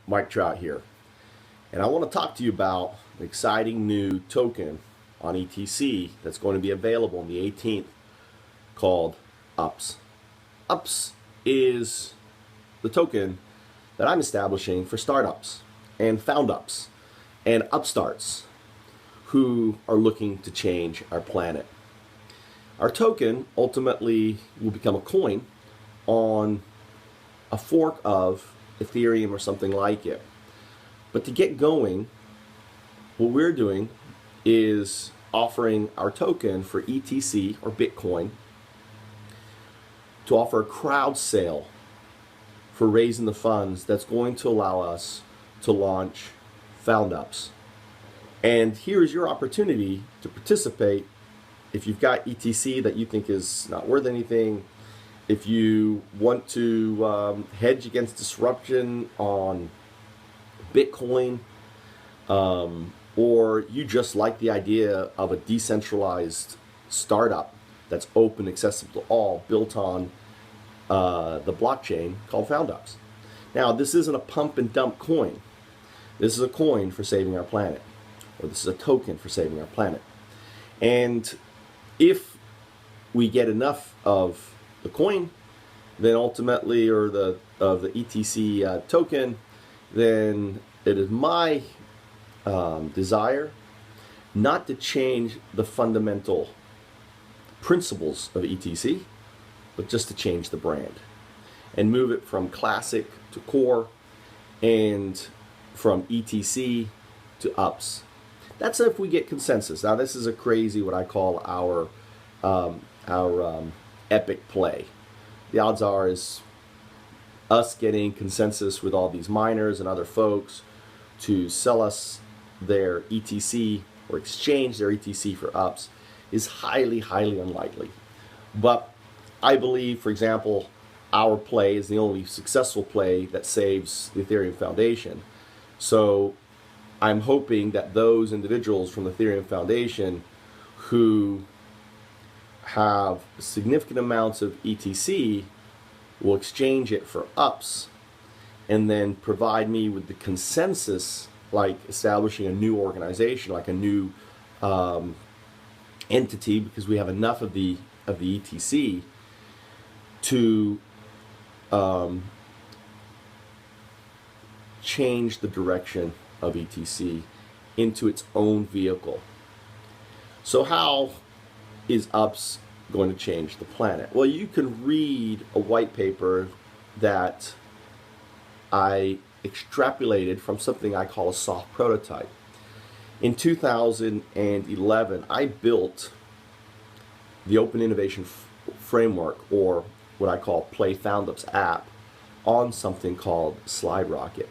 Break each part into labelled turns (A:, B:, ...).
A: Mike Trout here, and I want to talk to you about an exciting new token on ETC that's going to be available on the 18th called UPS. UPS is the token that I'm establishing for startups and found ups and upstarts who are looking to change our planet. Our token ultimately will become a coin on a fork of Ethereum or something like it. But to get going, what we're doing is offering our token for ETC or Bitcoin to offer a crowd sale for raising the funds that's going to allow us to launch FoundUps. And here's your opportunity to participate. If you've got ETC that you think is not worth anything, if you want to hedge against disruption on Bitcoin, or you just like the idea of a decentralized startup that's open, accessible to all, built on the blockchain called FoundUps. Now, this isn't a pump and dump coin. This is a coin for saving our planet, or this is a token for saving our planet. And if we get enough of the coin, then ultimately, or the ETC token, then it is my desire not to change the fundamental principles of ETC, but just to change the brand and move it from classic to core and from ETC to UPS. That's if we get consensus. Now, this is a crazy, what I call our epic play. The odds are is us getting consensus with all these miners and other folks to sell us their ETC or exchange their ETC for UPS is highly, highly unlikely. But I believe, for example, our play is the only successful play that saves the Ethereum Foundation. So I'm hoping that those individuals from the Ethereum Foundation who have significant amounts of ETC will exchange it for UPS and then provide me with the consensus, like establishing a new organization, like a new entity, because we have enough of the ETC to change the direction of ETC into its own vehicle. So how is UPS going to change the planet? Well, you can read a white paper that I extrapolated from something I call a soft prototype. In 2011, I built the Open Innovation Framework, or what I call Play FoundUps app, on something called Slide Rocket.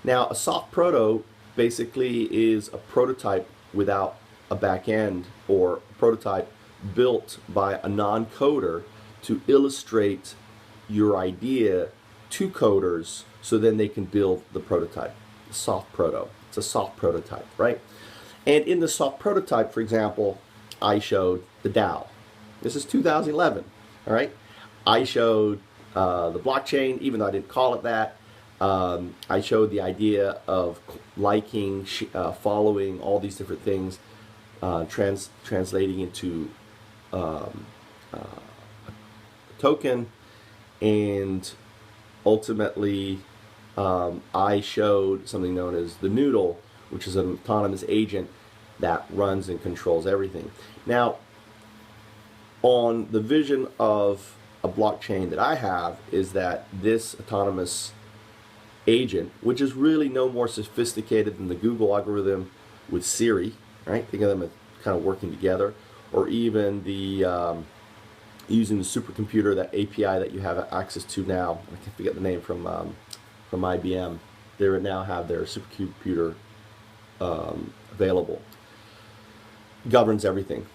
A: Now, a soft proto basically is a prototype without a back end, or a prototype built by a non-coder to illustrate your idea to coders so then they can build the prototype. Soft proto. It's a soft prototype, right? And in the soft prototype, for example, I showed the DAO. This is 2011, all right? I showed the blockchain, even though I didn't call it that. I showed the idea of liking, following, all these different things, translating into a token, and ultimately I showed something known as the Noodle, which is an autonomous agent that runs and controls everything. Now, on the vision of a blockchain that I have is that this autonomous agent, which is really no more sophisticated than the Google algorithm with Siri, right? Think of them as kind of working together, or even the using the supercomputer, that API that you have access to now. I can't forget the name from IBM. They now have their supercomputer available. Governs everything.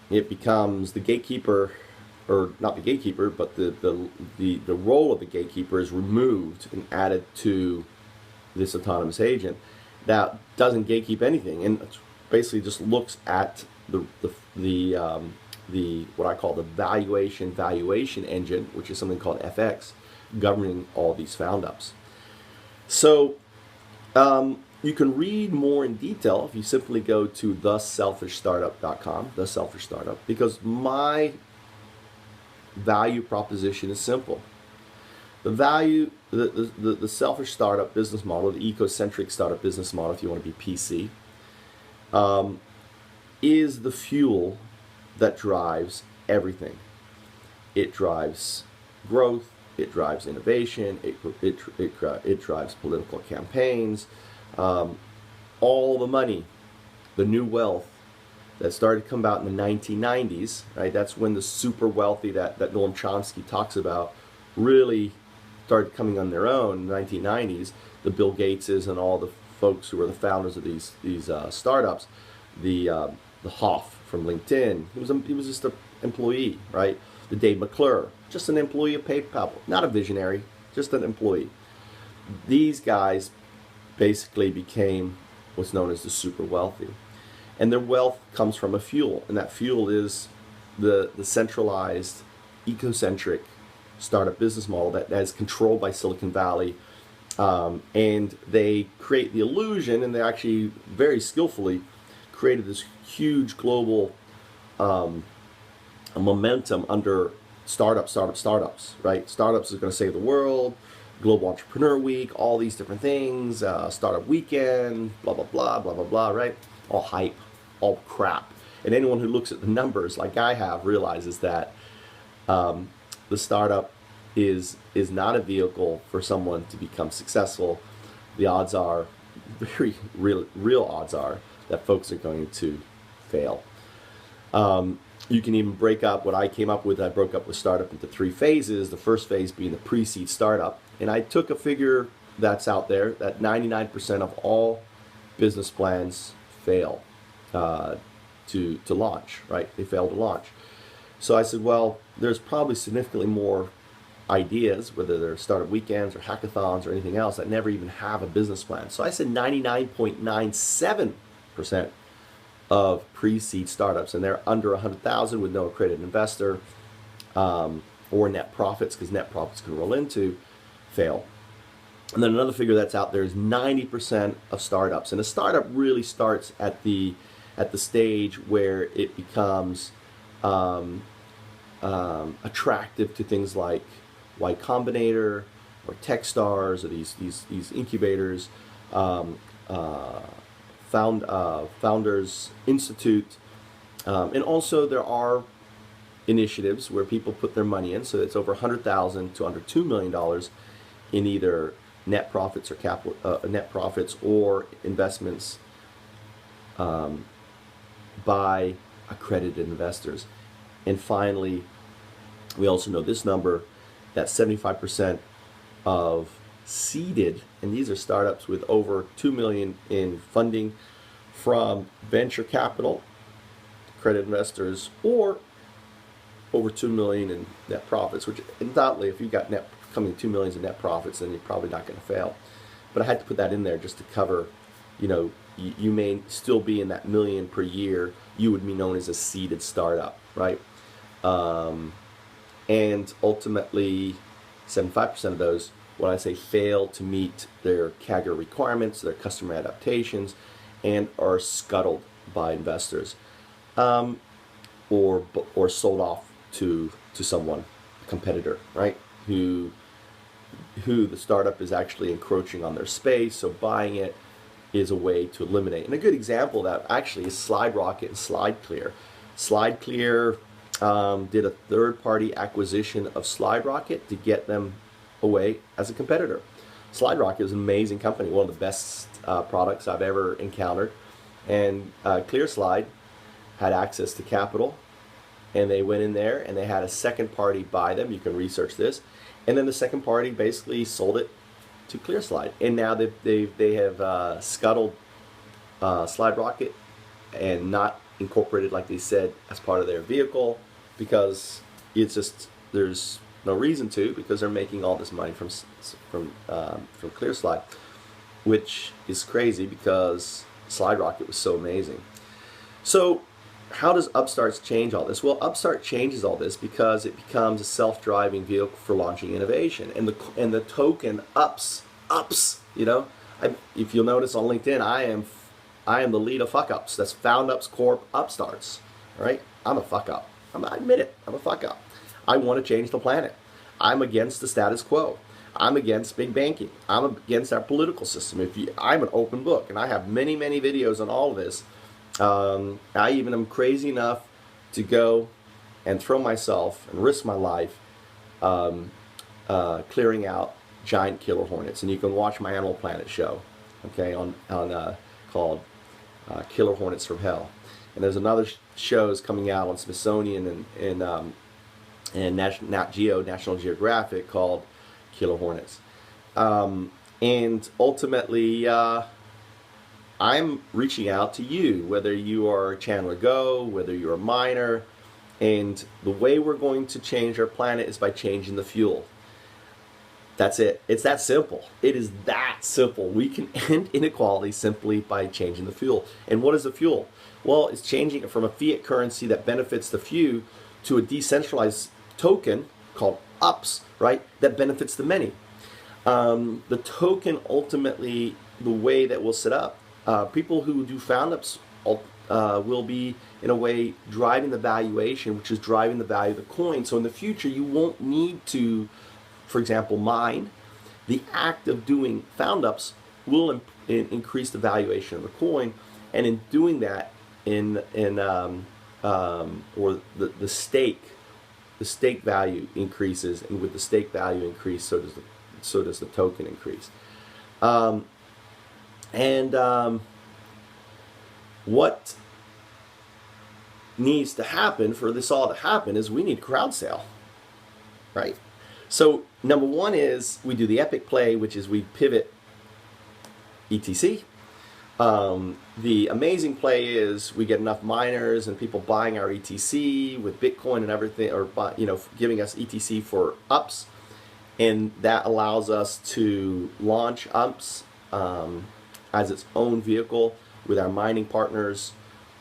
A: It becomes the gatekeeper, or not the gatekeeper, but the role of the gatekeeper is removed and added to this autonomous agent that doesn't gatekeep anything, and basically just looks at the what I call the valuation engine, which is something called FX, governing all these found ups. So You can read more in detail if you simply go to theselfishstartup.com, The Selfish Startup, because my value proposition is simple. The selfish startup business model, the ecocentric startup business model, if you want to be PC, is the fuel that drives everything. It drives growth, it drives innovation, it drives political campaigns, all the money, the new wealth that started to come about in the 1990s, right? That's when the super wealthy that Noam Chomsky talks about really started coming on their own in the 1990s. The Bill Gateses and all the folks who were the founders of these startups, the Hoff from LinkedIn, he was just an employee, right? The Dave McClure, just an employee of PayPal, not a visionary, just an employee. These guys basically became what's known as the super wealthy. And their wealth comes from a fuel, and that fuel is the centralized, ecocentric startup business model that is controlled by Silicon Valley. And they create the illusion, and they actually very skillfully created this huge global momentum under startups, right? Startups is going to save the world, Global Entrepreneur Week, all these different things, Startup Weekend, blah, blah, blah, blah, blah, blah, right? All hype, all crap. And anyone who looks at the numbers like I have realizes that the startup is not a vehicle for someone to become successful. The odds are, very real odds are, that folks are going to fail. You can even break up what I came up with. I broke up with startup into 3 phases. The first phase being the pre-seed startup. And I took a figure that's out there that 99% of all business plans fail to launch, right? They fail to launch. So I said, well, there's probably significantly more ideas, whether they're startup weekends or hackathons or anything else, that never even have a business plan. So I said 99.97% of pre-seed startups, and they're under 100,000 with no accredited investor or net profits, because net profits can roll into, fail. And then another figure that's out there is 90% of startups, and a startup really starts at the stage where it becomes attractive to things like Y Combinator or Techstars or these incubators, Founders Institute, and also there are initiatives where people put their money in. So it's over 100,000 to under $2 million in either net profits or capital, net profits or investments by accredited investors. And finally, we also know this number, that 75% of seeded, and these are startups with over 2 million in funding from venture capital, credit investors, or over 2 million in net profits, which undoubtedly, if you've got coming 2 million in net profits, then you're probably not going to fail. But I had to put that in there just to cover, you may still be in that million per year. You would be known as a seeded startup, right? And ultimately, 75% of those, when I say fail to meet their CAGR requirements, their customer adaptations, and are scuttled by investors, or sold off to someone, a competitor, right? Who the startup is actually encroaching on their space, so buying it is a way to eliminate. And a good example of that actually is SlideRocket and SlideClear. SlideClear did a third-party acquisition of SlideRocket to get them away as a competitor. SlideRocket is an amazing company, one of the best products I've ever encountered. And ClearSlide had access to capital, and they went in there and they had a second party buy them. You can research this. And then the second party basically sold it to ClearSlide. And now they have scuttled SlideRocket and not incorporated, like they said, as part of their vehicle, because it's just, there's no reason to, because they're making all this money from ClearSlide, which is crazy because SlideRocket was so amazing. So how does Upstarts change all this? Well, Upstart changes all this because it becomes a self-driving vehicle for launching innovation, and the token ups. If you'll notice on LinkedIn, I am the lead of fuck ups. That's Found Ups Corp Upstarts. All right, I'm a fuck up. I admit it. I'm a fuck up. I want to change the planet. I'm against the status quo. I'm against big banking. I'm against our political system. I'm an open book, and I have many, many videos on all of this. I even am crazy enough to go and throw myself and risk my life clearing out giant killer hornets. And you can watch my Animal Planet show, okay, called Killer Hornets from Hell. And there's another shows coming out on Smithsonian and Nat Geo, National Geographic, called Killer Hornets. And ultimately, I'm reaching out to you, whether you are Chandler Go, whether you're a miner, and the way we're going to change our planet is by changing the fuel. That's it. It's that simple. It is that simple. We can end inequality simply by changing the fuel. And what is the fuel? Well, it's changing it from a fiat currency that benefits the few to a decentralized token called UPS, right, that benefits the many. The token ultimately, the way that we'll set up, people who do Found Ups will be, in a way, driving the valuation, which is driving the value of the coin. So in the future, you won't need to, for example, mine. The act of doing Found Ups will increase the valuation of the coin, and in doing that, or the stake value increases, and with the stake value increase, so does the token increase. What needs to happen for this all to happen is we need crowd sale, right? So number one is we do the epic play, which is we pivot ETC. The amazing play is we get enough miners and people buying our ETC with Bitcoin and everything, or giving us ETC for UPS, and that allows us to launch UPS as its own vehicle with our mining partners,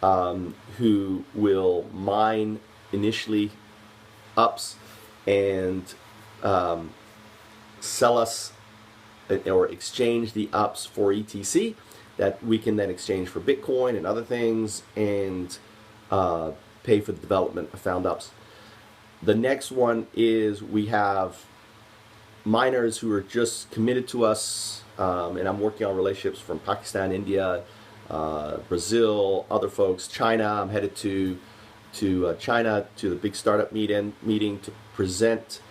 A: who will mine initially UPS and sell us or exchange the UPS for ETC that we can then exchange for Bitcoin and other things, and pay for the development of Found Ups. The next one is we have miners who are just committed to us, and I'm working on relationships from Pakistan, India, Brazil, other folks, China. I'm headed to China to the big startup meeting to present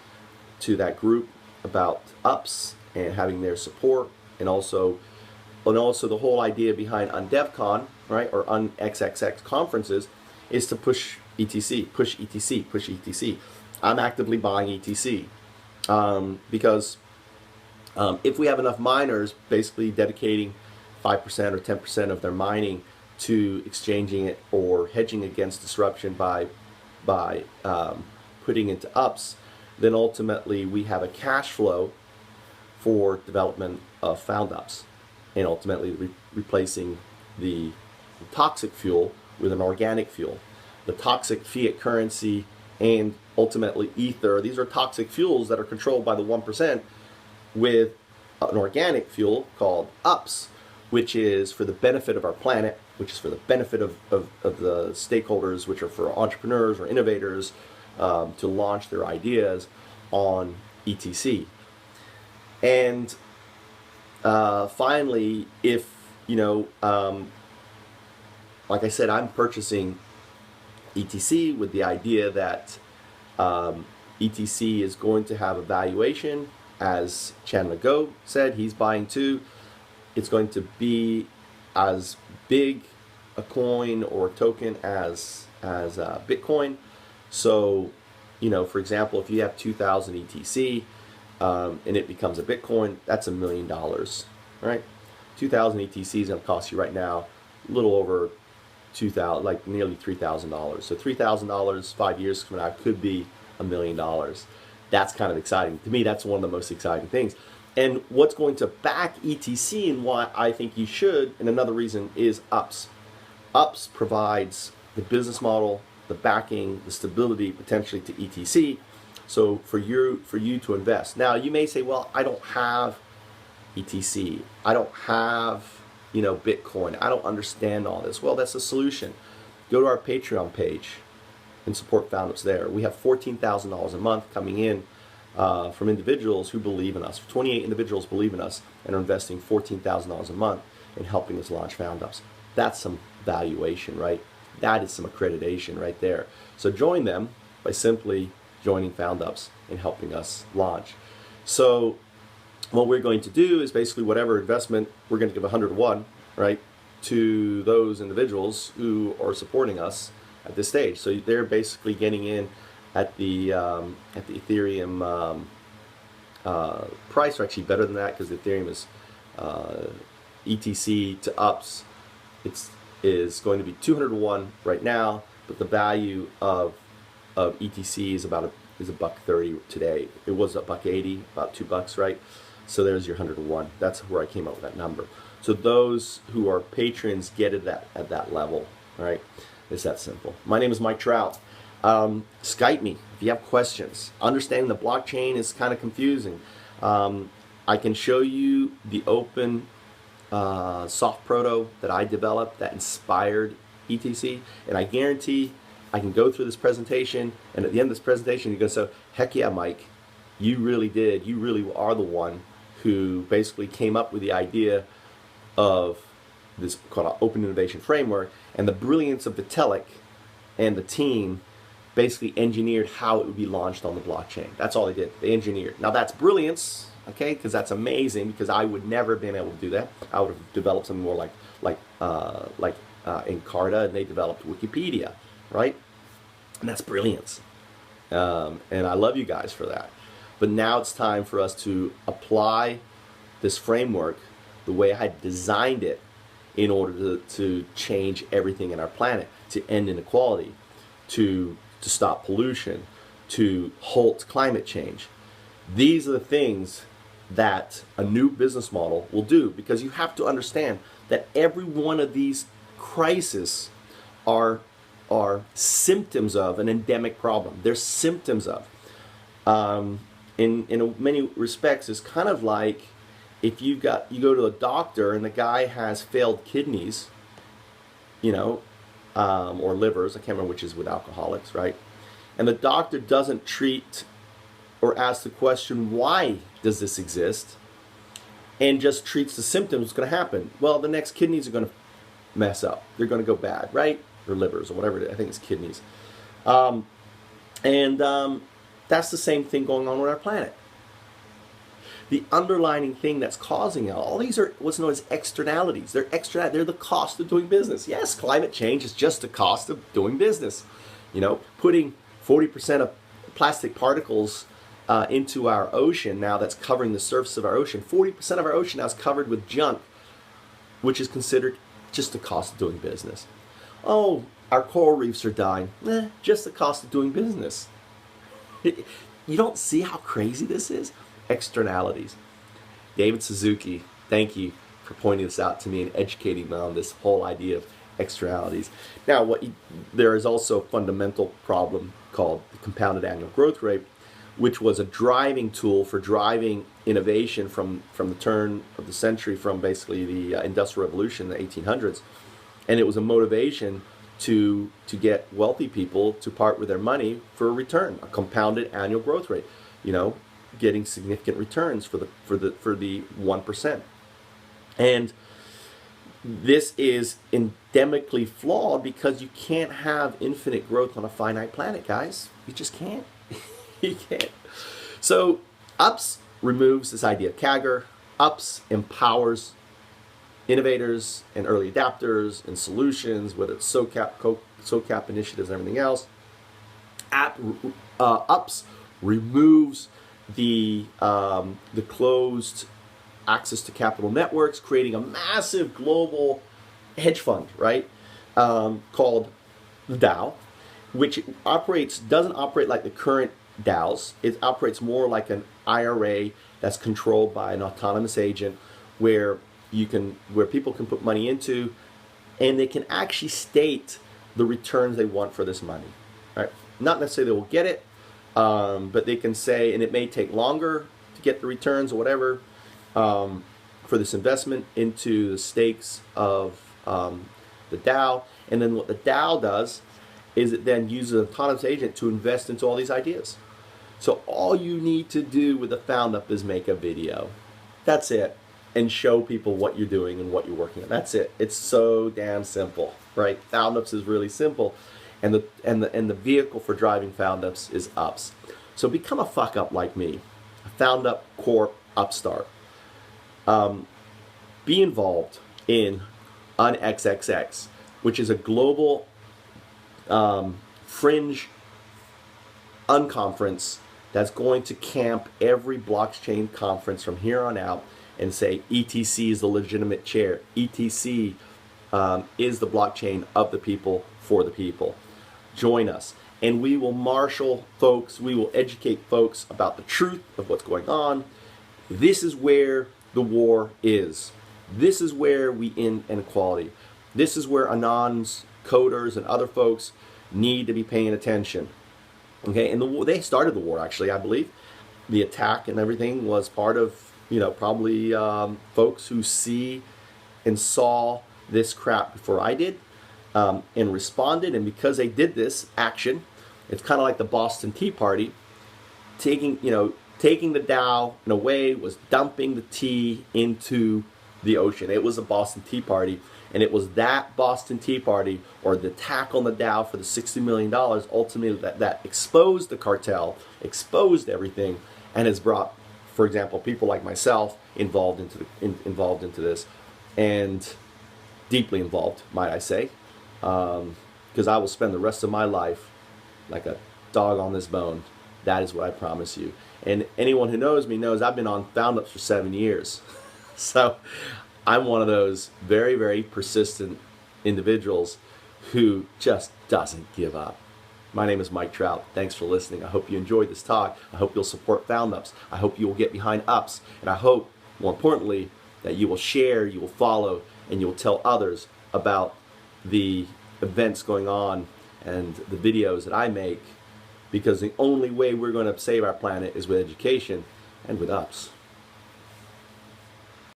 A: to that group about UPS and having their support, and also the whole idea behind UnDevCon, right, or UnXXX conferences, is to push ETC, push ETC, push ETC. I'm actively buying ETC because if we have enough miners basically dedicating 5% or 10% of their mining to exchanging it or hedging against disruption by putting into UPS, then ultimately we have a cash flow for development of Found Ups, and ultimately replacing the toxic fuel with an organic fuel. The toxic fiat currency and ultimately ether, these are toxic fuels that are controlled by the 1%, with an organic fuel called UPS, which is for the benefit of our planet, which is for the benefit of the stakeholders, which are for entrepreneurs or innovators to launch their ideas on ETC. And finally, if, like I said, I'm purchasing ETC with the idea that ETC is going to have a valuation, as Chandler Go said, he's buying too. It's going to be as big a coin or token as Bitcoin. So, for example, if you have 2,000 ETC and it becomes a Bitcoin, that's $1 million, right? 2,000 ETC is going to cost you right now a little over $2,000, like nearly $3,000. So $3,000 5 years from now could be $1 million. That's kind of exciting. To me, that's one of the most exciting things. And what's going to back ETC, and why I think you should, and another reason, is UPS. UPS provides the business model, the backing, the stability potentially to ETC. So for you to invest. Now you may say, well, I don't have ETC. I don't have, Bitcoin. I don't understand all this. Well, that's a solution. Go to our Patreon page and support FoundUps there. We have $14,000 a month coming in from individuals who believe in us. 28 individuals believe in us and are investing $14,000 a month in helping us launch FoundUps. That's some valuation, right? That is some accreditation right there. So join them by simply joining FoundUps and helping us launch. So what we're going to do is basically whatever investment, we're going to give 101, right, to those individuals who are supporting us at this stage. So they're basically getting in at the Ethereum price, or actually better than that, because Ethereum is ETC to UPS. Is going to be 201 right now, but the value of ETC is about is $1.30 today. It was $1.80, about $2, right? So there's your 101. That's where I came up with that number. So those who are patrons get it at that level, right? It's that simple. My name is Mike Trout. Skype me if you have questions. Understanding the blockchain is kind of confusing. I can show you the open soft proto that I developed that inspired ETC, and I guarantee I can go through this presentation, and at the end of this presentation you're going to say, heck yeah, Mike, you really did. You really are the one who basically came up with the idea of this called an open innovation framework, and the brilliance of Vitalik and the team basically engineered how it would be launched on the blockchain. That's all they did. They engineered. Now that's brilliance, okay, because that's amazing, because I would never have been able to do that. I would have developed something more like Encarta, and they developed Wikipedia, right? And that's brilliance. And I love you guys for that. But now it's time for us to apply this framework the way I had designed it in order to change everything in our planet, to end inequality, to stop pollution, to halt climate change. These are the things that a new business model will do, because you have to understand that every one of these crises are symptoms of an endemic problem. They're symptoms of. In many respects, it's kind of like if you go to a doctor and the guy has failed kidneys, or livers, I can't remember which is with alcoholics, right? And the doctor doesn't treat or ask the question, why does this exist? And just treats the symptoms, what's going to happen? Well, the next kidneys are going to mess up. They're going to go bad, right? Or livers, or whatever it is. I think it's kidneys. That's the same thing going on with our planet. The underlying thing that's causing it, all these are what's known as externalities. They're the cost of doing business. Yes, climate change is just the cost of doing business. Putting 40% of plastic particles into our ocean now, that's covering the surface of our ocean. 40% of our ocean now is covered with junk, which is considered just the cost of doing business. Oh, our coral reefs are dying. Just the cost of doing business. You don't see how crazy this is? Externalities. David Suzuki, thank you for pointing this out to me and educating me on this whole idea of externalities. Now, there is also a fundamental problem called the compounded annual growth rate, which was a driving tool for driving innovation from the turn of the century, from basically the Industrial Revolution in the 1800s. And it was a motivation to get wealthy people to part with their money for a return, a compounded annual growth rate, getting significant returns for the 1%. And this is endemically flawed, because you can't have infinite growth on a finite planet, guys. You just can't. You can't. So UPS removes this idea of CAGR. UPS empowers innovators and early adapters and solutions, whether it's SOCAP initiatives and everything else. UPS removes the closed access to capital networks, creating a massive global hedge fund, right? Called the DAO, which doesn't operate like the current DAOs. It operates more like an IRA that's controlled by an autonomous agent, where people can put money into, and they can actually state the returns they want for this money. Right? Not necessarily they will get it, but they can say, and it may take longer to get the returns or whatever, for this investment into the stakes of the DAO. And then what the DAO does is it then uses an autonomous agent to invest into all these ideas. So all you need to do with the Found Up is make a video. That's it. And show people what you're doing and what you're working on. That's it. It's so damn simple, right? Found Ups is really simple. And the vehicle for driving Found Ups is Ups. So become a fuck up like me. A Found Up Corp upstart. Be involved in UnXXX, which is a global fringe unconference that's going to camp every blockchain conference from here on out and say ETC is the legitimate chair. ETC is the blockchain of the people for the people. Join us. And we will marshal folks, we will educate folks about the truth of what's going on. This is where the war is. This is where we end inequality. This is where Anons, coders, and other folks need to be paying attention. Okay, and they started the war, actually, I believe. The attack and everything was part of, probably folks who see and saw this crap before I did, and responded. And because they did this action, it's kind of like the Boston Tea Party, taking the DAO in a way was dumping the tea into the ocean. It was a Boston Tea Party, and it was that Boston Tea Party, or the attack on the DAO for the $60 million, ultimately that exposed the cartel, exposed everything, and has brought, for example, people like myself involved into this, and deeply involved, might I say, because I will spend the rest of my life like a dog on this bone. That is what I promise you. And anyone who knows me knows I've been on Found Ups for 7 years. So I'm one of those very, very persistent individuals who just doesn't give up. My name is Mike Trout. Thanks for listening. I hope you enjoyed this talk. I hope you'll support Found Ups. I hope you will get behind Ups. And I hope, more importantly, that you will share, you will follow, and you will tell others about the events going on and the videos that I make, because the only way we're going to save our planet is with education and with Ups.